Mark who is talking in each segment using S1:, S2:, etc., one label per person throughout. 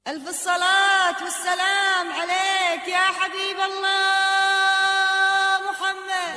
S1: ألف الصلاة والسلام عليك يا حبيب الله محمد.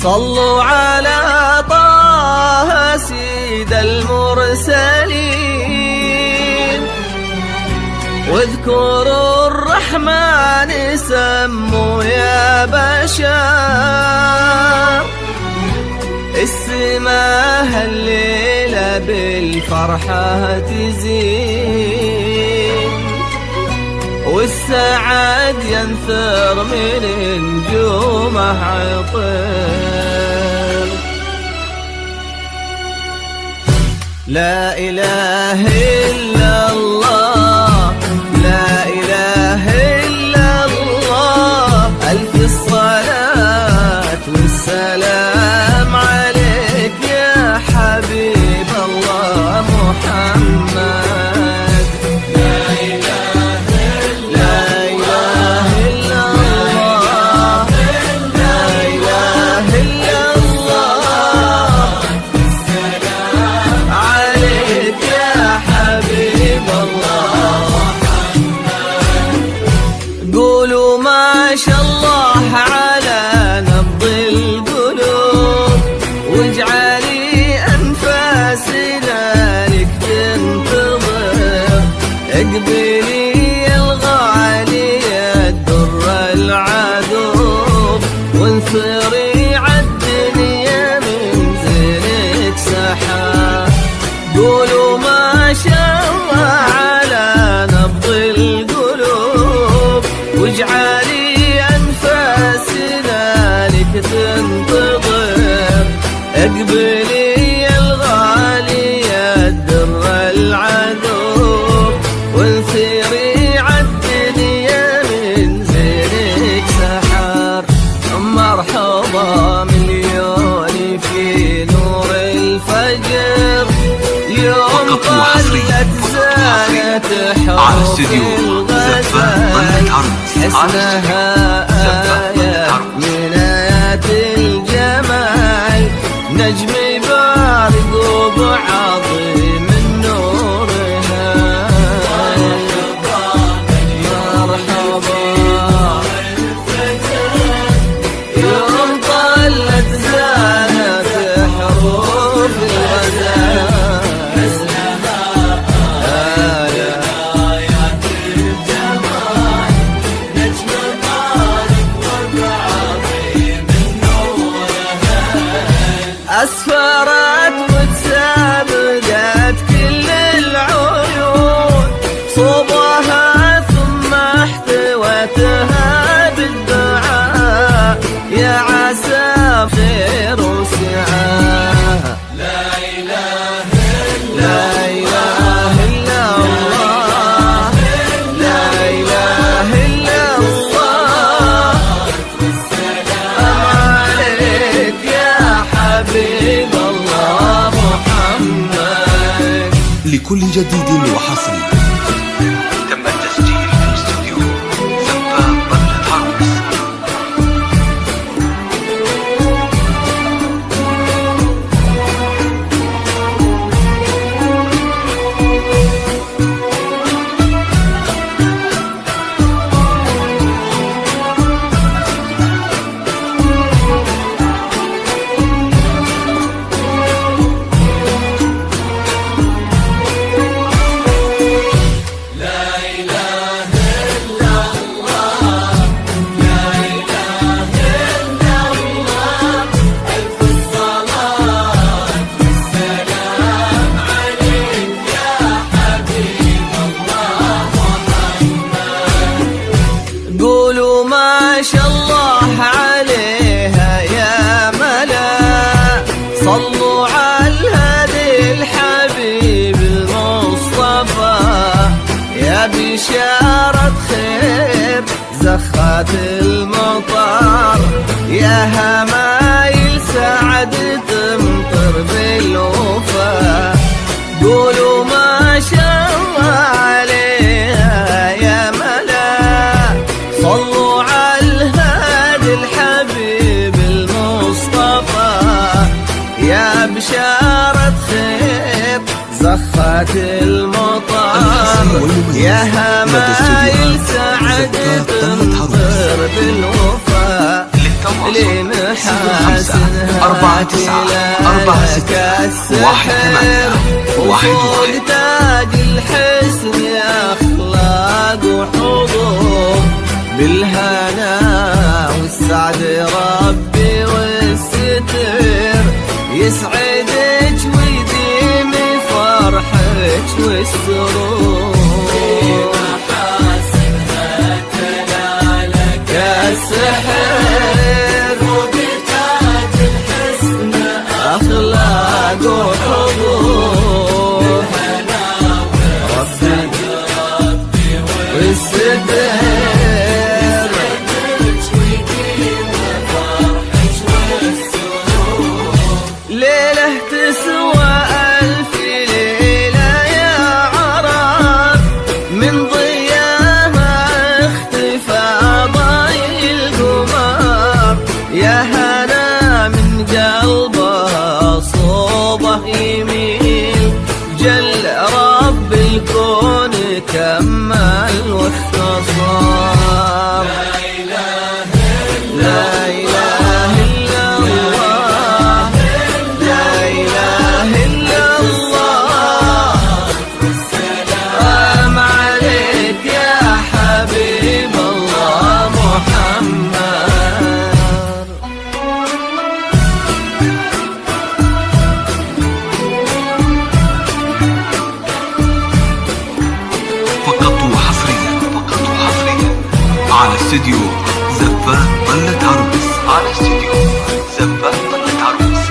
S2: صلوا على طه سيد المرسلين، واذكروا الرحمن سموا يا بشر. السماء الليلة بالفرحة تزين، والسعد ينثر من نجومه عطر. لا إله إلا الله، لا إله إلا الله. ألف الصلاة والسلام عليك يا حبيب الله محمد. قولوا ما شاء الله على نبض القلوب، واجعلي أنفاسنا لك تنتظر. اقبلي الغالية الدر العذوب، وانثري عالدنيا من زينك سحاب. قولوا ما شاء الله على نبض القلوب، واجعلي أنفاسنا لك تنتظر. اقبلي الغالية الدر العذوب، وانثري عالدنيا من زينك سحر. مرحبا مليون في نور الفجر، يوم طلت زانت حروف الغزال. حسنها آية من آيات الجمال، نجم بارق وبعظيم من نورها. مرحبا يوم طلت زانت حروف الغزال. أسفرت وتسابقت كل العيون، صوبها ثم احتوتها بالدعاء. يا عسى خير وسعاها. لا إله إلا الله، لا إله إلا الله. عليك يا حبيب الله محمد.
S3: لكل جديد وحصري
S4: تم التسجيل في استوديو سباب بلد حرس.
S2: بشارة خير زخات المطر، يا همايل سعد تمطر بالوفا، قولوا ما شاء الله عليها يا ملا، صلوا على الهادي الحبيب المصطفى، يا بشارة خير زخات المطر، يا همايل سعد تمطر بالوفا، لمحاسنها تلاك السحر، وفوق تاج الحسن أخلاق وحضور، بالهنا والسعد ربي والستر، يسعدك ويديم فرحك والسرور، لمحاسنها تنالك السحر، فوق تاج الحسن أخلاق وحضور، بالهنا ربي والستر، ليلة تسوى ألف ليلة يا عرب، من ضياها اختفى ضي القمر، يا هنا من قلبها صوبه يميل، جل رب الكون كمل واختصر، لا إله إلا الله، لا إله إلا الله، سلام عليك يا حبيب الله محمد.
S4: فقط وحصريا على استديو زفان طلة عروس، على استديو زفان طلة عروس.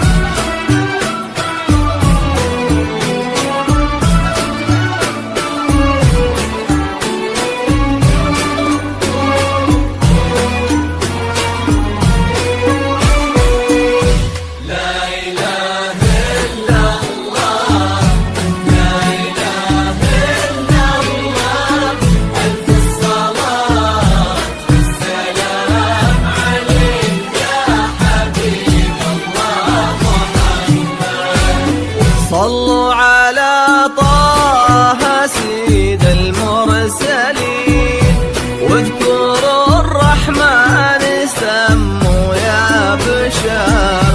S2: صلوا على طه سيد المرسلين، واذكروا الرحمن سموا يا بشر،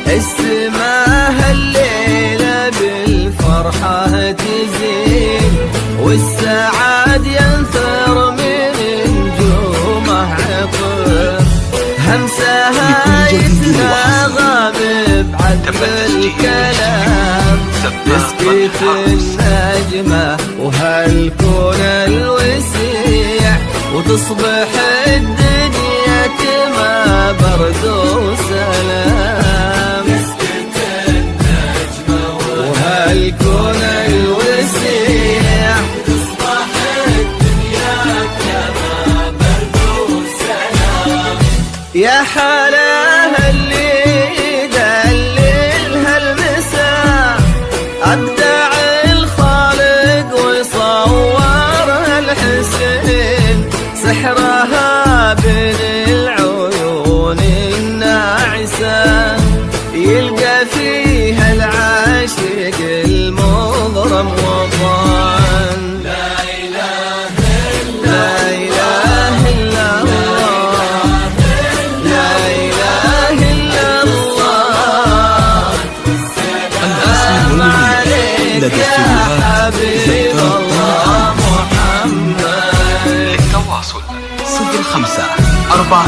S2: السماء الليلة بالفرحة تزين، والسعاد ينثر من نجومه عطر، همسها يتناغم بعذب الكلام، تسكت النجمة وهالكون الوسيع، وتصبح الدنيا كما برد وسلام، تسكت النجمة وهالكون الوسيع، تصبح الدنيا كما برد وسلام، يا حلاها اللي يدللها المساء، أبدع الخالق وصورها الحسين، سحرها بين العيون الناعسة، يلقى فيها العاشق المغرم وطن، لا إله إلا الله، لا إله إلا الله، سلام عليك يا حبيب الله محمد.
S4: للتواصل 05 4